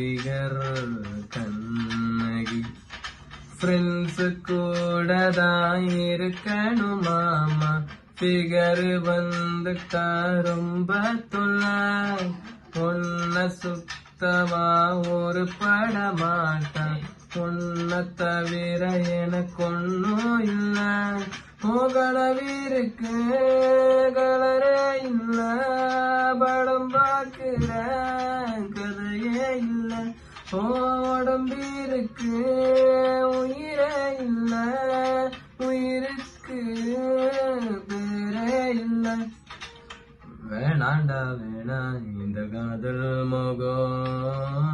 figure Kannagi friends கூட தான் இருக்கணும் மாமா ஃபிகர் வந்துட்டா ரொம்ப தொல்லை பொண்ண சுத்தமா ஒரு பட மாட்டான் பொண்ண தவிர எனக்கு ஒன்னும் இல்ல கனவிருக்கு கலரே இல்ல படம் பார்க்கிற கதையே இல்ல உடம்பிருக்கு உயிரே இல்ல உயிருக்கு பேரே இல்ல வேணாண்டா வேணா இந்த காதல் மோகம்